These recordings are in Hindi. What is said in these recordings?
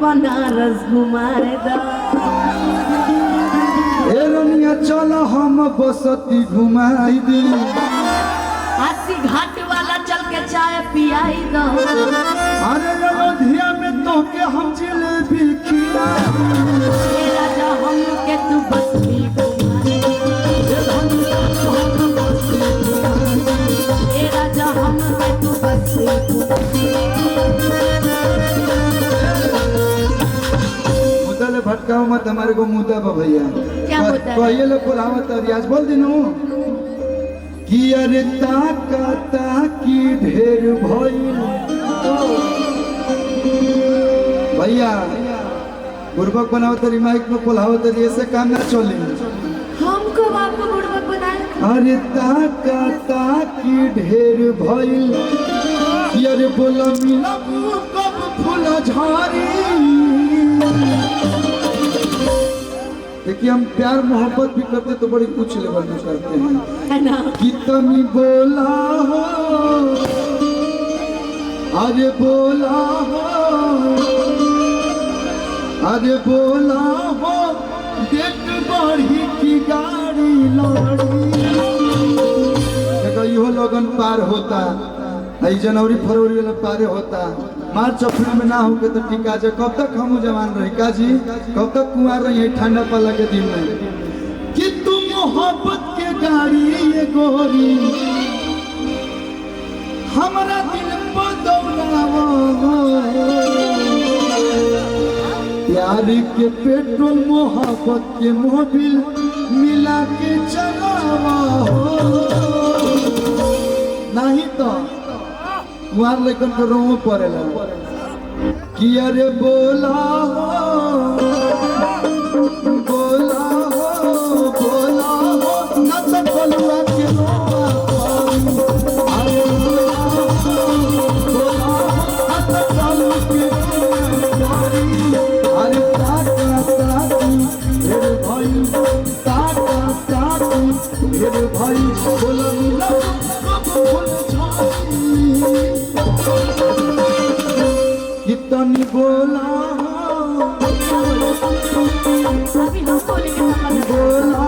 बनारस घुमाए दा। ए रनिया चल हम बसती घुमाई दी। हाथी घाट वाला चल के चाय पियाई दो। अरे अयोध्या में तो के हम जिलेबी खिला। ए राजा हम के तू बस्ती घुमाए दो। ए राजा हम के तू बस्ती मुद्दा भटकाओ मत हमारे को मुद्दा बा भैया। क्या मुद्दा है? कहिए लोग बुलावत रियाज बोल दिनू कि अरे ताकी ढेर भइल भैया बुर्बक बनाओ तरी माइक में बुलाओ तरी ऐसे काम ना चले। हमको आपको बुड़बक बनाए। अरे ताकी ढेर भइल अरे बोला मिला कब फूल झारी। देखिए हम प्यार मोहब्बत भी करते तो बड़ी कुछ लेवल में करते हैं है ना। कितनी बोला हो अरे बोला हो अरे बोला हो देख बढ़ी की गाड़ी लड़ी। देखो यो लगन पार होता है जनवरी फरवरी वाला पारे होता मार्च अप्रैल में ना होके तो ठीक है। कब तक हम जवान रही का जी कब तक कुआर रही ठंडा पाला के दिन में कि तुम मोहब्बत के गाड़ी ये गोरी हमारा दिल पर दौड़ावा। प्यार के पेट्रोल मोहब्बत के मोबिल मिला के चलावा नहीं तो कुआर लेकर के रोम पड़ेला कि अरे बोला हो बोला हो बोला हो ना तो बोलवा के रोमा पाई। अरे बोला हो बोला हो ना तो बोलवा के रोमा पाई। अरे ताकी ढेर भाई ताकी ढेर भाई बोला मिला फूल झाड़ी। कितनी बोला अभी हम बोलेंगे बोला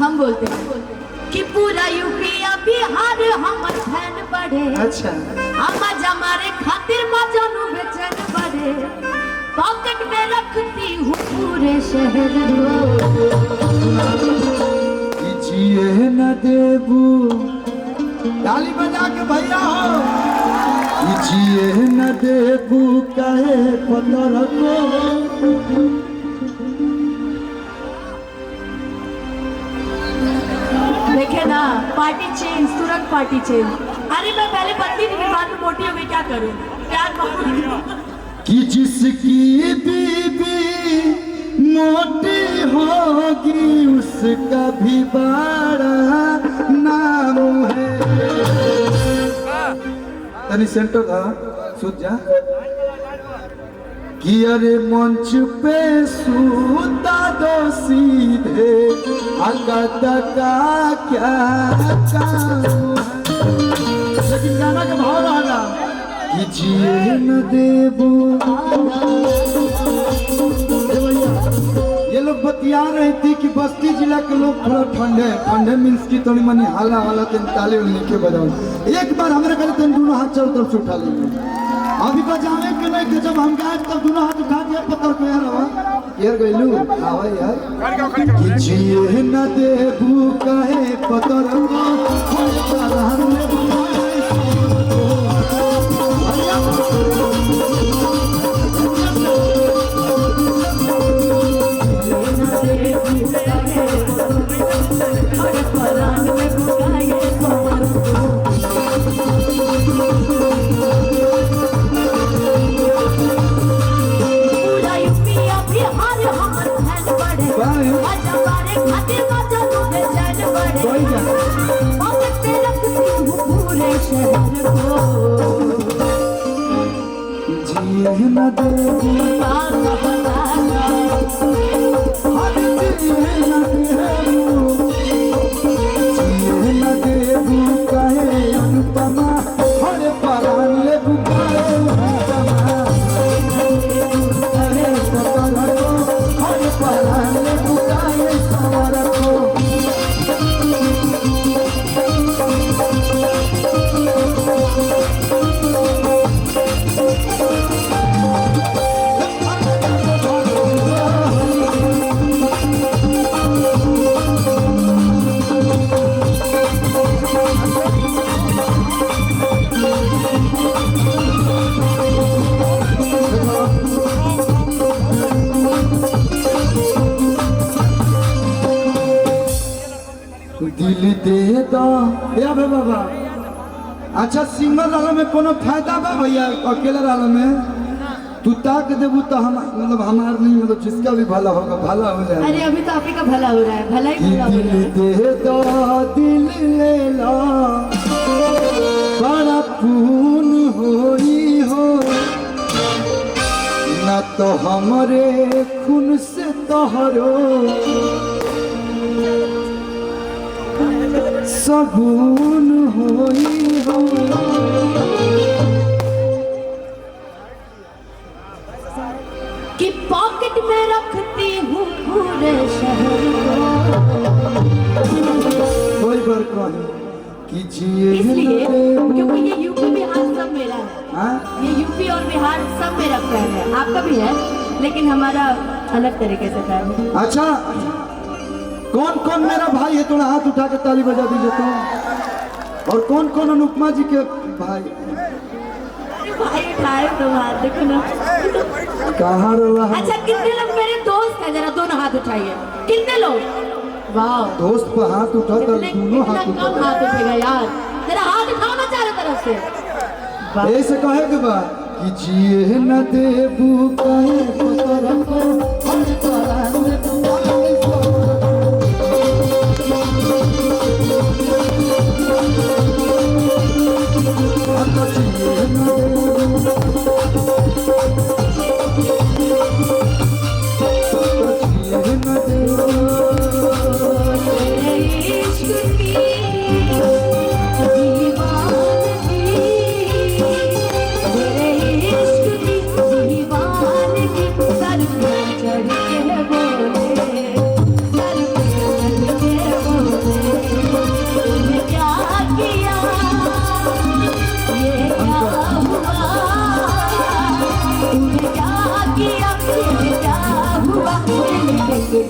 हम बोलते हैं कि पूरा यूपी बिहार हमर फैन बढ़े। अच्छा हम हमारे खातिर मजानू बेचैन बढ़े। पॉकेट में रखती हूँ पूरे शहर कि जिए न देबू ताली बजा के भैया हो कि जिए न देबू कहे पतर को। देखे ना पार्टी चेंज तुरंत पार्टी चेंज। अरे मैं पहले पतली थी फिर बाद में मोटी हो गई क्या करूं प्यार मोहब्बत। कि जिसकी बीबी मोटी होगी उसका भी बड़ा नाम है। तनी सेंटर था सुध जा कि अरे मंच पे सूता दो सीधे अकद का क्या काम है। लेकिन गाना का भाव रहा कि जिए न देबू। ये लोग बतिया रही थी कि बस्ती जिला के लोग थोड़ा ठंडे ठंडे मीन्स की थोड़ी मनी हाला हाला तेन ताले उलने बजाओ। एक बार हमारे घर तेन दोनों हाथ चारों तरफ से उठा लेंगे। अभी बजाने के नहीं कि जब हम गाए तब दोनों हाथ उठा दिया पत्थर को यार गइलू आवा यार कि जिए न देबू कहे पत्थर को। जिए न देबू हर जिए न देबू जिए न देबू कहे अनुपमा हर परान लेबू कहे अनुपमा अरे पकड़ को हर परान लेबू कहे सवार को दिल दे दो या बे बाबा। अच्छा सिंगल वाला में कोनो फायदा बा भैया? अकेला वाला में तू ताक देबू तो हम मतलब हमार नहीं मतलब जिसका भी भला होगा भला हो जाएगा। अरे अभी तो आप ही का भला हो रहा है, भला ही भला हो रहा है। दिल दे दो दिल ले लो बड़ा पून होई हो ना तो हमरे खून से तोहरो सबून होई हो। कि पॉकेट में रखती हूँ पूरे शहर को। कोई बार कौन कि जिए इसलिए क्योंकि ये यूपी बिहार सब मेरा है। हाँ? ये यूपी और बिहार सब मेरा प्लान है, आपका भी है लेकिन हमारा अलग तरीके से प्लान है। अच्छा कौन कौन मेरा भाई है? थोड़ा हाथ उठा के ताली बजा दीजिए तो। और कौन कौन अनुपमा जी के भाई? भाई उठाए तो हाथ देखो ना। कहाँ रहा है? अच्छा कितने लोग मेरे दोस्त हैं, जरा दोनों हाथ उठाइए। कितने लोग? वाह दोस्त पर हाथ उठा तो दोनों हाथ कम उठा। हाथ उठेगा यार, जरा हाथ उठाओ ना चारों तरफ से। ऐसे कहे के बाद कि जिए न देबू कहे पकड़ को हम परान लेबू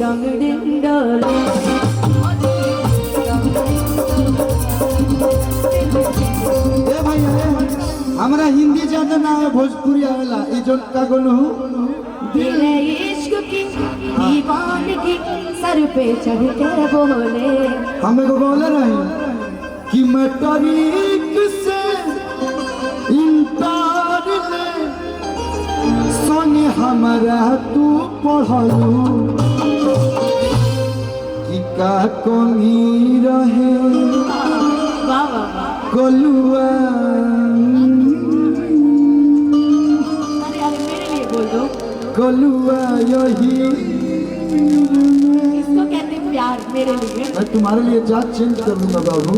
डंग डिंग डोले। ए भाई हमरा हिंदी ज्यादा ना है, भोजपुरी आवेला। ई जो का गोलू दिल इश्क की दीवानगी सर पे चढ़ के बोले। हम एगो बोले रही कि मैं तारीख से इंकार ले सोनी हमारा तू पढ़लू कि का कमी रहे वाह वाह वाह। गोलुआ। अरे अरे मेरे लिए बोल दो। गोलुआ यही इसको कहते हैं प्यार मेरे लिए। मैं तुम्हारे लिए जात चेंज कर दूंगा बाबू।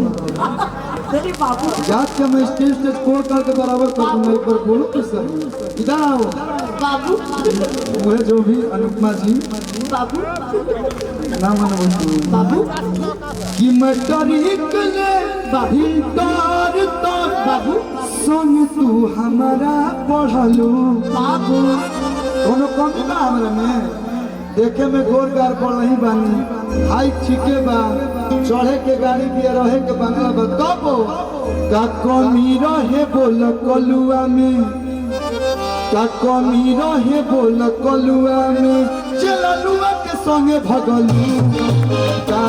अरे बाबू जात का मैं स्टेज कोड करके बराबर कर दूंगा। एक बार बोलो तो सही। इधर आओ बाबू वो है जो भी अनुपमा जी बाबू ना मन बोलती बाबू कि मैं तारीख ले इंकार तो बाबू संग तू हमारा पढ़लू। बाबू कोनो कमी बा हमरा में? देखे में गोर गार पड़ रही बानी, हाइट ठीके बा, चढ़े के गाड़ी पे रहे के बंगला बा, तब का कमी रहे बोल कलुआ में? का कमी रहे बोल कलुआ में? चललुआ के संगे भगलू का